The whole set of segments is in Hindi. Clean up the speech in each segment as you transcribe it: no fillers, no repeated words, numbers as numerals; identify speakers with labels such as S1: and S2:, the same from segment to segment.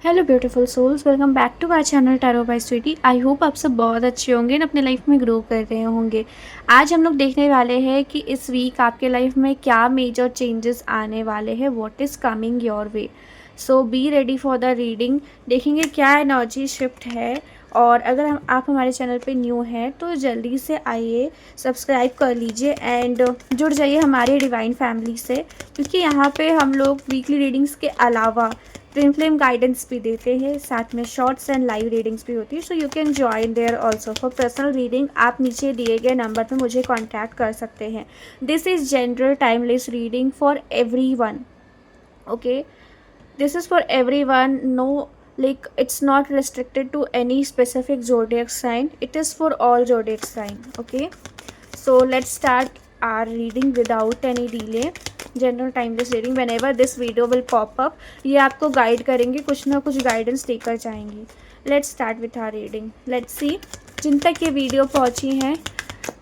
S1: Hello beautiful souls, welcome back to my channel tarot by Sweety. I hope आप सब बहुत अच्छे होंगे और अपने लाइफ में ग्रो कर रहे होंगे। आज हम लोग देखने वाले हैं कि इस वीक आपके लाइफ में क्या मेजर चेंजेस आने वाले हैं, what is coming your way. So be ready for the reading. देखेंगे क्या एनर्जी शिफ्ट है। और अगर आप हमारे चैनल पे न्यू हैं तो जल्दी से आइए, सब्सक्राइब कर लीजिए एंड जुड़ जाइए हमारे डिवाइन फैमिली से, क्योंकि यहाँ पे हम लोग वीकली रीडिंग्स के अलावा ट्विन फ्लेम गाइडेंस भी देते हैं, साथ में शॉर्ट्स एंड लाइव रीडिंग्स भी होती है। So you can join there also. For personal reading आप नीचे दिए गए नंबर पर मुझे कॉन्टैक्ट कर सकते हैं। This is general timeless reading for every one. Okay, this is for everyone. No, like it's not restricted to any specific zodiac sign. It is for all zodiac sign. Okay, so let's start our reading without any delay. General timeless reading, whenever this video will pop up, ये आपको गाइड करेंगे, कुछ ना कुछ गाइडेंस देकर जाएंगी। Let's start with our reading. Let's see जिन तक ये वीडियो पहुंची हैं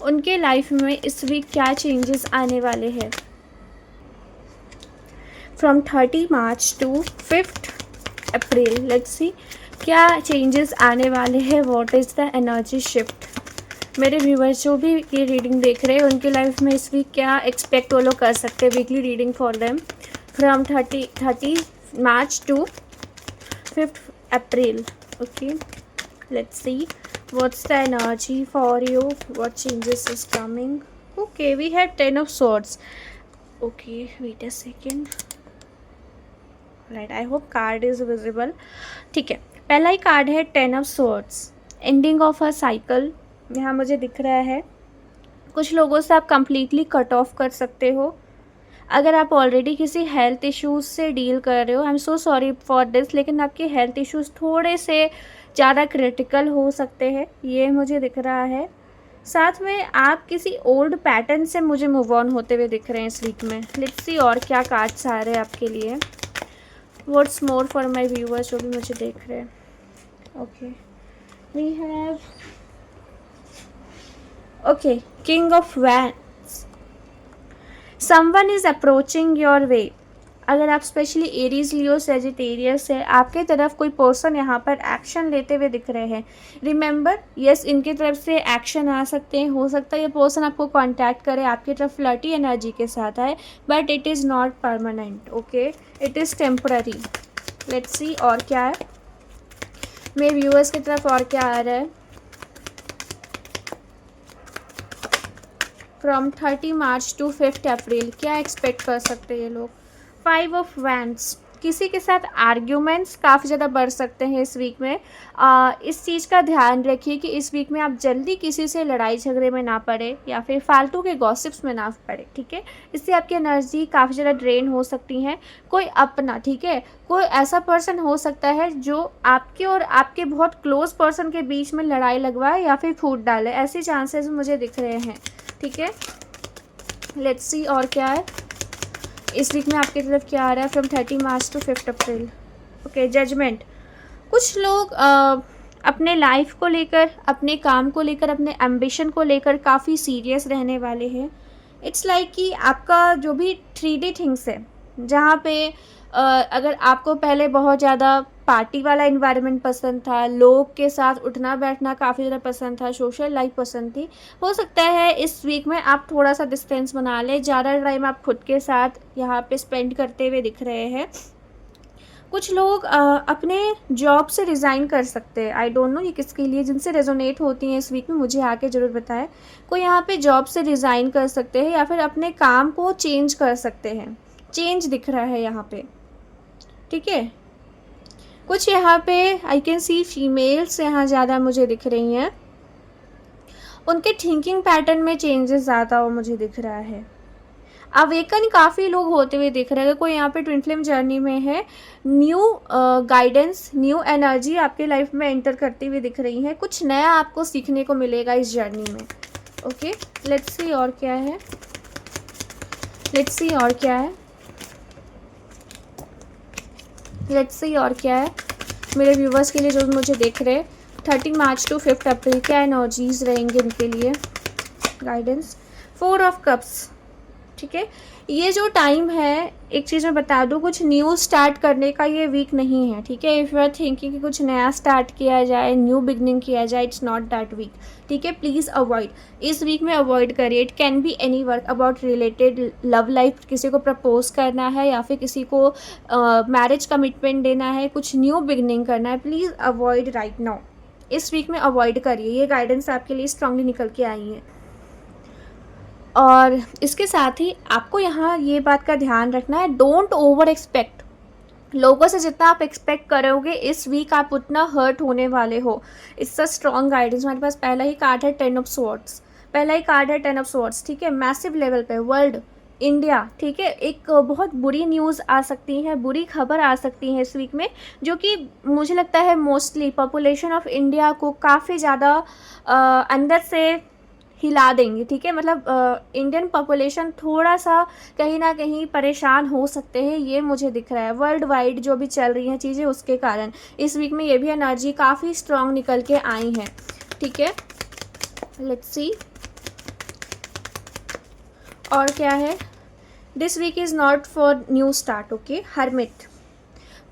S1: उनके लाइफ में इस वीक क्या चेंजेस आने वाले हैं। From 30 March to 5 April, let's see क्या चेंजेस आने वाले हैं, what is the energy shift. मेरे व्यूअर्स जो भी ये रीडिंग देख रहे हैं उनकी लाइफ में इस वीक क्या एक्सपेक्ट वो लोग कर सकते हैं। Weekly reading for them from 30 March to 5 April. Okay, let's see what's the energy for you, what changes is coming. Okay, we have 10 of swords. Okay, wait a second. Right, I hope card is visible. ठीक है, पहला ही कार्ड है 10 of swords, ending of a cycle. यहाँ मुझे दिख रहा है कुछ लोगों से आप कंप्लीटली कट ऑफ कर सकते हो। अगर आप ऑलरेडी किसी हेल्थ इश्यूज से डील कर रहे हो, I am so sorry for this, लेकिन आपके हेल्थ इश्यूज थोड़े से ज़्यादा क्रिटिकल हो सकते हैं, ये मुझे दिख रहा है। साथ में आप किसी ओल्ड पैटर्न से मुझे मूव ऑन होते हुए दिख रहे हैं इस वीक में। लेट्स सी और क्या कार्ड्स आ रहे हैं आपके लिए। What's more for my viewers जो भी मुझे देख रहे हैं। Okay, we have okay, king of wands. Someone is approaching your way. अगर आप स्पेशली एरीज, लियो, सेजिटेरियस है, आपके तरफ कोई पर्सन यहाँ पर एक्शन लेते हुए दिख रहे हैं। रिमेंबर, यस, इनकी तरफ से एक्शन आ सकते हैं। हो सकता है ये पर्सन आपको कांटेक्ट करे, आपकी तरफ फ्लर्टी एनर्जी के साथ आए, but it is not permanent. Okay, it is temporary. Let's see और क्या है मेरे व्यूअर्स की तरफ, और क्या आ रहा है। फ्रॉम 30 मार्च टू 5 अप्रैल क्या एक्सपेक्ट कर सकते हैं ये लोग। 5 ऑफ वैंड्स, किसी के साथ आर्ग्यूमेंट्स काफ़ी ज़्यादा बढ़ सकते हैं इस वीक में। इस चीज़ का ध्यान रखिए कि इस वीक में आप जल्दी किसी से लड़ाई झगड़े में ना पड़े या फिर फालतू के गॉसिप्स में ना पड़े। ठीक है, इससे आपकी एनर्जी काफ़ी ज़्यादा ड्रेन हो सकती है। कोई अपना, ठीक है, कोई ऐसा पर्सन हो सकता है जो आपके और आपके बहुत क्लोज पर्सन के बीच में लड़ाई लगवाए या फिर फूट डाले, ऐसे चांसेस मुझे दिख रहे हैं। ठीक है, लेट्स सी और क्या है इस वीक में आपकी तरफ क्या आ रहा है। From 30 March to 5 April. Okay, judgement. कुछ लोग अपने लाइफ को लेकर, अपने काम को लेकर, अपने एम्बिशन को लेकर काफ़ी सीरियस रहने वाले हैं। इट्स लाइक कि आपका जो भी 3D थिंग्स है, जहाँ पे अगर आपको पहले बहुत ज़्यादा पार्टी वाला इन्वायरमेंट पसंद था, लोग के साथ उठना बैठना काफ़ी ज़्यादा पसंद था, सोशल लाइफ पसंद थी, हो सकता है इस वीक में आप थोड़ा सा डिस्टेंस बना लें। ज़्यादा टाइम आप खुद के साथ यहाँ पे स्पेंड करते हुए दिख रहे हैं। कुछ लोग अपने जॉब से रिज़ाइन कर सकते हैं। आई डोंट नो ये किसके लिए, जिनसे रेजोनेट होती हैं इस वीक में मुझे आके ज़रूर बताएं। कोई यहाँ पे जॉब से रिज़ाइन कर सकते हैं या फिर अपने काम को चेंज कर सकते हैं। चेंज दिख रहा है यहाँ पे। ठीक है, कुछ यहाँ पे आई कैन सी फीमेल्स यहाँ ज़्यादा मुझे दिख रही हैं, उनके थिंकिंग पैटर्न में चेंजेस ज़्यादा हो मुझे दिख रहा है। अवेकन काफ़ी लोग होते हुए दिख रहे हैं। कोई यहाँ पे ट्विन फ्लेम जर्नी में है, न्यू गाइडेंस, न्यू एनर्जी आपके लाइफ में एंटर करती हुई दिख रही है। कुछ नया आपको सीखने को मिलेगा इस जर्नी में। ओके, लेट्स सी और क्या है। लेट्स सी और क्या है। लेट्स सी और क्या है मेरे व्यूवर्स के लिए जो मुझे देख रहे हैं। 30 मार्च टू 5 अप्रैल क्या एनर्जीज रहेंगे इनके लिए, गाइडेंस। 4 of cups. ठीक है। ये जो टाइम है, एक चीज़ मैं बता दूँ, कुछ न्यू स्टार्ट करने का ये वीक नहीं है, ठीक है। इफ़ यू आर थिंकिंग कि कुछ नया स्टार्ट किया जाए, न्यू बिगनिंग किया जाए, इट्स नॉट दैट वीक, ठीक है। प्लीज़ अवॉइड, इस वीक में अवॉइड करिए। It can be any work about related love life, किसी को प्रपोज करना है या फिर किसी को मैरिज कमिटमेंट देना है, कुछ न्यू बिगनिंग करना है, प्लीज़ अवॉइड राइट नाउ। इस वीक में अवॉइड करिए, ये गाइडेंस आपके लिए स्ट्रांगली निकल के आई है। और इसके साथ ही आपको यहाँ ये बात का ध्यान रखना है, डोंट ओवर एक्सपेक्ट। लोगों से जितना आप एक्सपेक्ट करोगे इस वीक आप उतना हर्ट होने वाले हो। It's a strong guidance. हमारे पास पहला ही कार्ड है 10 ऑफ स्वॉर्ड्स, पहला ही कार्ड है 10 ऑफ स्वॉर्ड्स, ठीक है। मैसिव लेवल पे वर्ल्ड, इंडिया, ठीक है, एक बहुत बुरी न्यूज़ आ सकती है, बुरी खबर आ सकती है इस वीक में, जो कि मुझे लगता है मोस्टली पॉपुलेशन ऑफ इंडिया को काफ़ी ज़्यादा अंदर से हिला देंगी, ठीक है। मतलब इंडियन पॉपुलेशन थोड़ा सा कहीं ना कहीं परेशान हो सकते हैं, ये मुझे दिख रहा है। वर्ल्ड वाइड जो भी चल रही हैं चीज़ें, उसके कारण इस वीक में ये भी एनर्जी काफ़ी स्ट्रांग निकल के आई हैं, ठीक है। लेट्स सी और क्या है। This week is not for new start, okay. Hermit,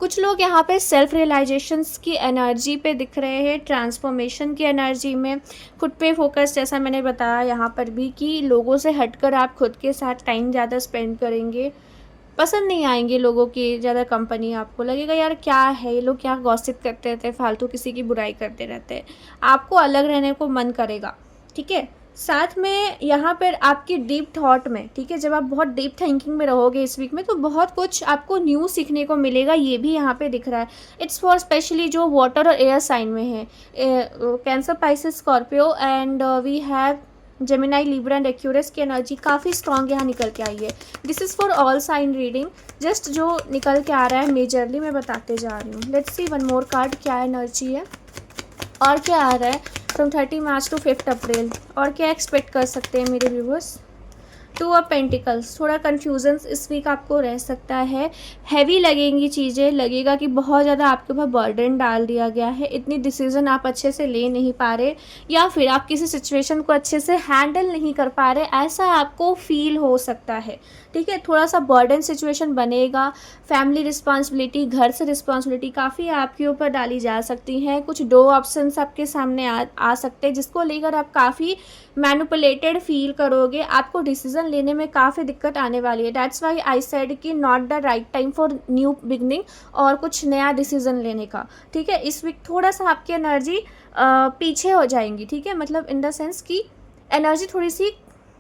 S1: कुछ लोग यहाँ पे सेल्फ रियलाइजेशंस की एनर्जी पे दिख रहे हैं, ट्रांसफॉर्मेशन की एनर्जी में, खुद पे फोकस, जैसा मैंने बताया यहाँ पर भी कि लोगों से हटकर आप खुद के साथ टाइम ज़्यादा स्पेंड करेंगे। पसंद नहीं आएंगे लोगों की ज़्यादा कंपनी, आपको लगेगा यार क्या है ये लोग, क्या गॉसिप करते रहते हैं, फालतू किसी की बुराई करते रहते हैं, आपको अलग रहने को मन करेगा, ठीक है। साथ में यहाँ पर आपकी डीप थॉट में, ठीक है, जब आप बहुत डीप थिंकिंग में रहोगे इस वीक में तो बहुत कुछ आपको न्यू सीखने को मिलेगा, ये भी यहाँ पे दिख रहा है। इट्स फॉर स्पेशली जो वाटर और एयर साइन में है, Cancer, Pisces, Scorpio and we have Gemini, Libra and Aquarius की एनर्जी काफ़ी स्ट्रॉन्ग यहाँ निकल के आई है। This is for all sign reading, just जो निकल के आ रहा है मेजरली मैं बताते जा रही हूँ। Let's see one more card, क्या एनर्जी है और क्या आ रहा है फ्रॉम 30 मार्च टू 5 अप्रैल, और क्या एक्सपेक्ट कर सकते हैं मेरे व्यूवर्स। 2 ऑफ पेंटिकल्स, थोड़ा कन्फ्यूजन्स इस वीक आपको रह सकता है, हैवी लगेंगी चीज़ें, लगेगा कि बहुत ज़्यादा आपके ऊपर बर्डन डाल दिया गया है, इतनी डिसीजन आप अच्छे से ले नहीं पा रहे, या फिर आप किसी सिचुएशन को अच्छे से हैंडल नहीं कर पा रहे, ऐसा आपको फील हो सकता है, ठीक है। थोड़ा सा बर्डन सिचुएशन बनेगा, फैमिली रिस्पॉन्सिबिलिटी, घर से रिस्पॉन्सिबिलिटी काफ़ी आपके ऊपर डाली जा सकती हैं, कुछ 2 ऑप्शंस आपके सामने आ सकते हैं जिसको लेकर आप काफ़ी मैनिपुलेटेड फील करोगे, आपको डिसीजन लेने में काफ़ी दिक्कत आने वाली है। दैट्स वाई आई सेड कि not the right time for new beginning और कुछ नया डिसीजन लेने का, ठीक है। इस वीक थोड़ा सा आपकी एनर्जी पीछे हो जाएंगी, ठीक है, मतलब इन द सेंस कि एनर्जी थोड़ी सी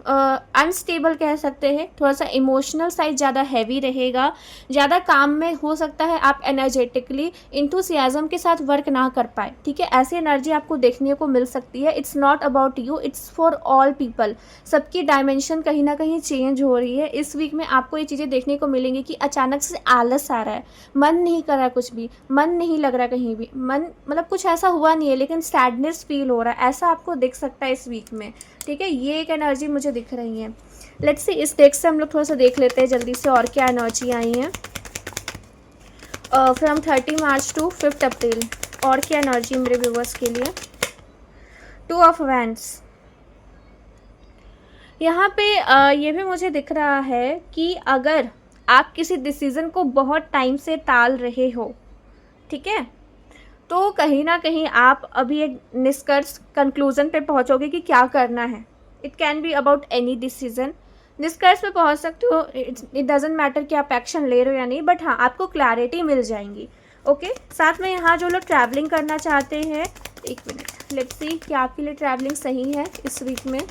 S1: अनस्टेबल कह सकते हैं, थोड़ा सा इमोशनल साइड ज़्यादा हैवी रहेगा, ज़्यादा काम में हो सकता है आप एनर्जेटिकली इंथुसियाज्म के साथ वर्क ना कर पाए, ठीक है। ऐसी एनर्जी आपको देखने को मिल सकती है। It's not about you, it's for all people, सबकी डायमेंशन कहीं ना कहीं चेंज हो रही है। इस वीक में आपको ये चीज़ें देखने को मिलेंगी कि अचानक से आलस आ रहा है, मन नहीं कर रहा, कुछ भी मन नहीं लग रहा कहीं भी, मन मतलब कुछ ऐसा हुआ नहीं है लेकिन सैडनेस फील हो रहा है, ऐसा आपको दिख सकता है इस वीक में, ठीक है। ये एक एनर्जी मुझे दिख रही है। लेट्स सी इस डेक से हम लोग थोड़ा सा देख लेते हैं जल्दी से और क्या एनर्जी आई है फ्रॉम 30 मार्च टू 5 अप्रैल, और क्या एनर्जी मेरे व्यूवर्स के लिए। 2 ऑफ वैंड्स, यहाँ पे ये भी मुझे दिख रहा है कि अगर आप किसी डिसीज़न को बहुत टाइम से टाल रहे हो, ठीक है, तो कहीं ना कहीं आप अभी एक निष्कर्ष कंक्लूजन पे पहुंचोगे कि क्या करना है। It can be about any decision, निष्कर्ष पे पहुंच सकते हो, इट डजेंट मैटर कि आप एक्शन ले रहे हो या नहीं, बट हाँ आपको क्लैरिटी मिल जाएंगी, ओके। साथ में यहाँ जो लोग ट्रैवलिंग करना चाहते हैं, एक मिनट, लेट्स सी क्या आपके लिए ट्रैवलिंग सही है इस वीक में।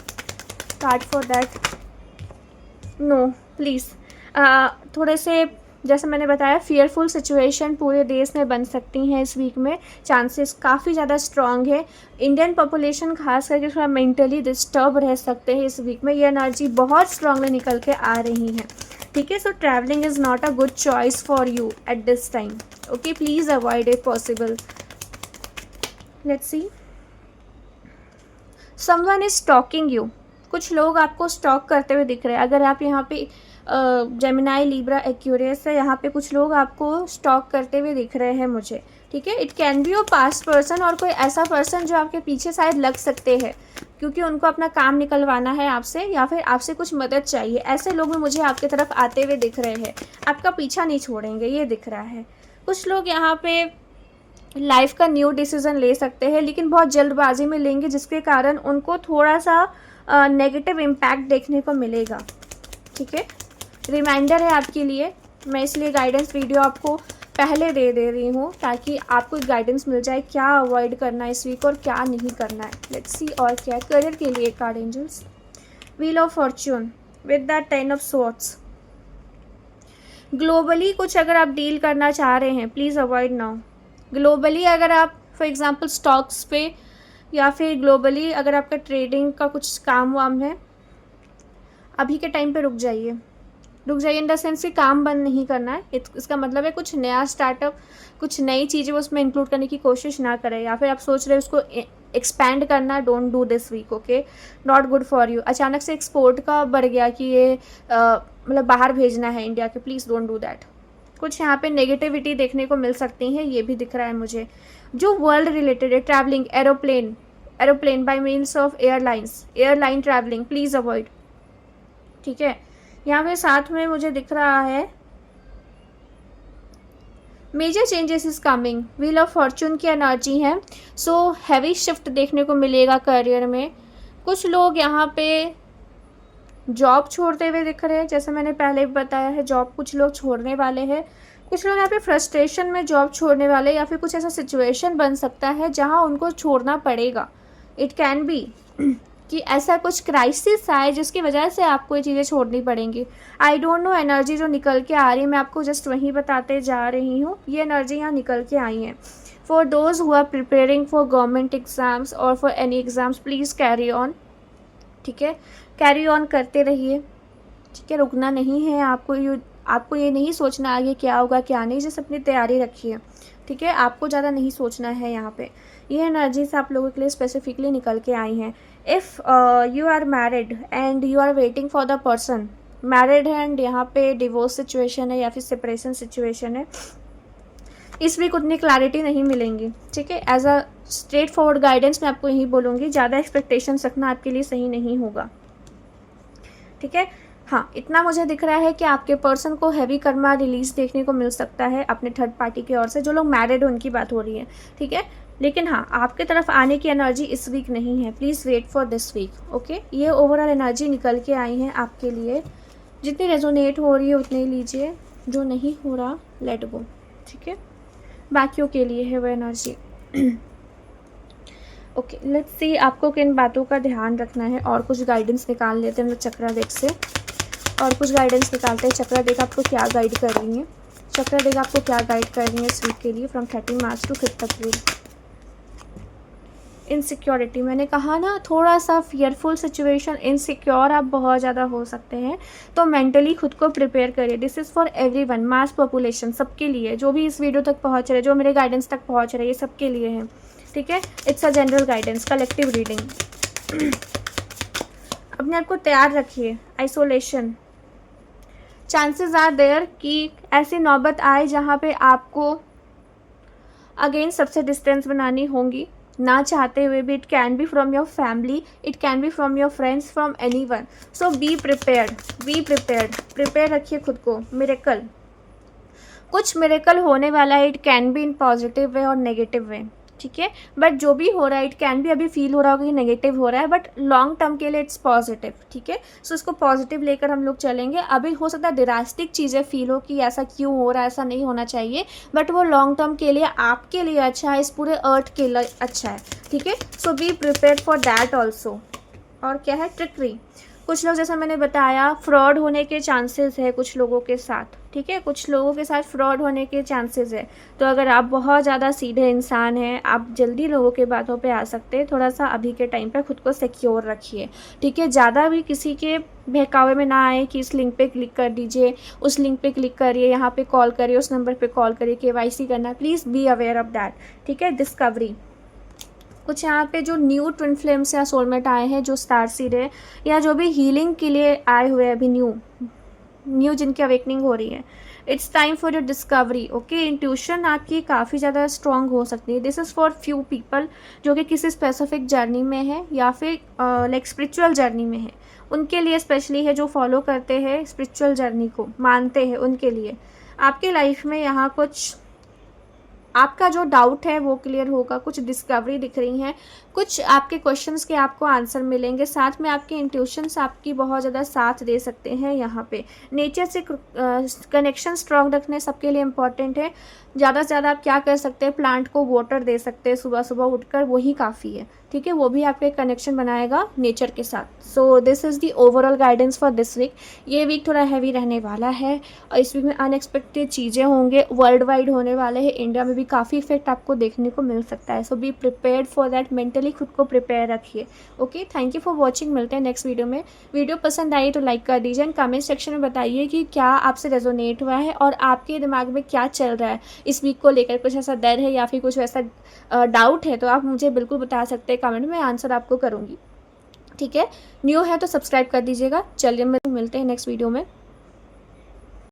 S1: Card for that, no please. थोड़े से जैसे मैंने बताया फियरफुल सिचुएशन पूरे देश में बन सकती हैं इस वीक में, चांसेस काफ़ी ज़्यादा स्ट्रांग है। इंडियन पॉपुलेशन खास करके थोड़ा मेंटली डिस्टर्ब रह सकते हैं इस वीक में, ये एनर्जी बहुत स्ट्रांगली निकल के आ रही है, ठीक है। So travelling is not a good choice for you at this time, okay, please avoid it possible. Let's see, someone is stalking you, कुछ लोग आपको स्टॉक करते हुए दिख रहे हैं। अगर आप यहाँ पे जेमिनाई, लिब्रा, एक्यूरियस है, यहाँ पे कुछ लोग आपको स्टॉक करते हुए दिख रहे हैं मुझे, ठीक है। It can be your past person और कोई ऐसा पर्सन जो आपके पीछे शायद लग सकते हैं क्योंकि उनको अपना काम निकलवाना है आपसे या फिर आपसे कुछ मदद चाहिए। ऐसे लोग भी मुझे आपकी तरफ आते हुए दिख रहे हैं, आपका पीछा नहीं छोड़ेंगे, ये दिख रहा है। कुछ लोग यहाँ पे लाइफ का न्यू डिसीज़न ले सकते हैं लेकिन बहुत जल्दबाजी में लेंगे जिसके कारण उनको थोड़ा सा नेगेटिव इम्पैक्ट देखने को मिलेगा। ठीक है, रिमाइंडर है आपके लिए, मैं इसलिए गाइडेंस वीडियो आपको पहले दे रही हूँ ताकि आपको गाइडेंस मिल जाए क्या अवॉइड करना है इस वीक और क्या नहीं करना है। लेट्स सी और क्या करियर के लिए card angels. Wheel of fortune with the 10 of swords. Globally कुछ अगर आप डील करना चाह रहे हैं प्लीज़ अवॉइड नाउ। ग्लोबली अगर आप फॉर एग्जांपल स्टॉक्स पे या फिर ग्लोबली अगर आपका ट्रेडिंग का कुछ काम वाम है, अभी के टाइम पे रुक जाइए इन द सेंस कि काम बंद नहीं करना है। इसका मतलब है कुछ नया स्टार्टअप, कुछ नई चीज़ें उसमें इंक्लूड करने की कोशिश ना करें या फिर आप सोच रहे हैं उसको एक्सपैंड करना, don't do this week, okay, not good for you. अचानक से एक्सपोर्ट का बढ़ गया कि ये मतलब बाहर भेजना है इंडिया के, प्लीज़ डोंट डू दैट। कुछ यहाँ पे नेगेटिविटी देखने को मिल सकती है, ये भी दिख रहा है मुझे। जो वर्ल्ड रिलेटेड है, travelling, aeroplane bye means of airline travelling, please avoid. ठीक है, यहाँ पे साथ में मुझे दिख रहा है major changes is coming. Wheel of fortune की एनर्जी है, सो हैवी शिफ्ट देखने को मिलेगा करियर में। कुछ लोग यहाँ पे जॉब छोड़ते हुए दिख रहे हैं, जैसे मैंने पहले भी बताया है, जॉब कुछ लोग छोड़ने वाले हैं। कुछ लोग यहाँ पे फ्रस्ट्रेशन में जॉब छोड़ने वाले, या फिर कुछ ऐसा सिचुएशन बन सकता है जहाँ उनको छोड़ना पड़ेगा। इट कैन बी कि ऐसा कुछ क्राइसिस आए जिसकी वजह से आपको ये चीज़ें छोड़नी पड़ेंगी। आई डोंट नो, एनर्जी जो निकल के आ रही है मैं आपको जस्ट वहीं बताते जा रही हूँ, ये एनर्जी यहाँ निकल के आई हैं। For those who are preparing for government exams और for any exams, please carry on. ठीक है, कैरी ऑन करते रहिए। ठीक है, रुकना नहीं है आपको ये नहीं सोचना आगे क्या होगा क्या नहीं, जैसे अपनी तैयारी रखिए। ठीक है, आपको ज़्यादा नहीं सोचना है यहाँ पे। ये एनर्जीज आप लोगों के लिए स्पेसिफिकली निकल के आई हैं। If you are married and you are waiting for the person, married है एंड यहाँ पे डिवोर्स सिचुएशन है या फिर सेपरेशन सिचुएशन है, इस वीक उतनी क्लैरिटी नहीं मिलेंगी। ठीक है, as a straightforward guidance मैं आपको यही बोलूँगी, ज़्यादा एक्सपेक्टेशंस रखना आपके लिए सही नहीं होगा। ठीक है, हाँ, इतना मुझे दिख रहा है कि आपके पर्सन को हैवी कर्मा रिलीज देखने को मिल सकता है अपने थर्ड पार्टी की ओर से। जो लोग मैरिड हैं उनकी बात हो रही है। ठीक है, लेकिन हाँ, आपके तरफ आने की एनर्जी इस वीक नहीं है, please wait for this week. Okay, ये ओवरऑल एनर्जी निकल के आई है आपके लिए। जितनी रेजोनेट हो रही है उतनी लीजिए, जो नहीं हो रहा लेट गो। ठीक है, बाकियों के लिए है वो एनर्जी। ओके, लेट्स सी आपको किन बातों का ध्यान रखना है। और कुछ गाइडेंस निकाल लेते हैं हम लोग चक्रा डेक से, और कुछ गाइडेंस निकालते हैं। चक्रा डेक आपको क्या गाइड कर रही है, चक्रा डेक आपको क्या गाइड कर रही है इस वीक के लिए from 13 March to 5 April. Insecurity, मैंने कहा ना, थोड़ा सा फियरफुल सिचुएशन, इनसिक्योर आप बहुत ज़्यादा हो सकते हैं, तो मेंटली खुद को प्रिपेयर करिए। This is for everyone, mass population, सबके लिए, जो भी इस वीडियो तक पहुंच रहे, जो मेरे गाइडेंस तक पहुंच रहे, ये सबके लिए है। ठीक है, it's a general guidance, collective reading. अपने आप को तैयार रखिए। आइसोलेशन, चांसेस आर देयर कि ऐसी नौबत आए जहाँ पे आपको अगेन सबसे डिस्टेंस बनानी होगी, ना चाहते हुए भी। It can be from your family, it can be from your friends, from any one. So be prepared, prepare रखिए खुद को। मिरेकल, कुछ मिरेकल होने वाला है। It can be in positive way और नेगेटिव वे। ठीक है, बट जो भी हो रहा है, इट कैन भी अभी फील हो रहा होगा कि नेगेटिव हो रहा है, बट लॉन्ग टर्म के लिए इट्स पॉजिटिव। ठीक है, सो इसको पॉजिटिव लेकर हम लोग चलेंगे। अभी हो सकता है ड्रास्टिक चीज़ें फील हो कि ऐसा क्यों हो रहा है, ऐसा नहीं होना चाहिए, बट वो लॉन्ग टर्म के लिए आपके लिए अच्छा है, इस पूरे अर्थ के लिए अच्छा है। ठीक है, so be prepare for that also. और क्या है, ट्रिकरी, कुछ लोग, जैसा मैंने बताया, फ्रॉड होने के चांसेस है कुछ लोगों के साथ। ठीक है, कुछ लोगों के साथ फ्रॉड होने के चांसेस है, तो अगर आप बहुत ज़्यादा सीधे इंसान हैं, आप जल्दी लोगों के बातों पे आ सकते हैं। थोड़ा सा अभी के टाइम पे खुद को सिक्योर रखिए। ठीक है, ज़्यादा भी किसी के बहकावे में ना आए कि इस लिंक पे क्लिक कर दीजिए, उस लिंक पे क्लिक करिए, यहाँ पे कॉल करिए, उस नंबर पे कॉल करिए, KYC करना, please be aware of that. ठीक है, डिस्कवरी, कुछ यहाँ पे जो न्यू ट्विन फ्लेम्स या सोलमेट आए हैं, जो स्टार सीड है, या जो भी हीलिंग के लिए आए हुए हैं अभी न्यू जिनकी अवेकनिंग हो रही है, it's time for your discovery. Okay, intuition आपकी काफ़ी ज़्यादा स्ट्रॉन्ग हो सकती है। This is for few people जो कि किसी स्पेसिफिक जर्नी में है या फिर लाइक स्पिरिचुअल जर्नी में है, उनके लिए स्पेशली है, जो फॉलो करते हैं स्पिरिचुअल जर्नी को, मानते हैं, उनके लिए आपके लाइफ में यहाँ कुछ आपका जो डाउट है वो क्लियर होगा, कुछ डिस्कवरी दिख रही हैं, कुछ आपके क्वेश्चंस के आपको आंसर मिलेंगे, साथ में आपके इंट्यूशंस आपकी बहुत ज़्यादा साथ दे सकते हैं। यहाँ पे नेचर से कनेक्शन स्ट्रॉन्ग रखने सबके लिए इम्पॉर्टेंट है। ज़्यादा से ज़्यादा आप क्या कर सकते हैं, प्लांट को वाटर दे सकते हैं सुबह सुबह उठकर, वही काफ़ी है, ठीक है, वो भी आपके कनेक्शन बनाएगा नेचर के साथ। So this is the overall guidance for this week. ये वीक थोड़ा हैवी रहने वाला है और इस वीक में अनएक्सपेक्टेड चीज़ें होंगे, वर्ल्ड वाइड होने वाले हैं, इंडिया में भी काफ़ी इफेक्ट आपको देखने को मिल सकता है। So be prepared for that, mentally खुद को प्रिपेयर रखिए। Okay, thank you for watching, मिलते हैं नेक्स्ट वीडियो में। वीडियो पसंद आई तो लाइक कर दीजिए एंड कमेंट सेक्शन में बताइए कि क्या आपसे रेजोनेट हुआ है और आपके दिमाग में क्या चल रहा है इस वीक को लेकर, कुछ ऐसा डर है या फिर कुछ ऐसा डाउट है तो आप मुझे बिल्कुल बता सकते हैं कमेंट में, आंसर आपको करूँगी, ठीक है। न्यू है तो सब्सक्राइब कर दीजिएगा। चलिए मिलते हैं नेक्स्ट वीडियो में।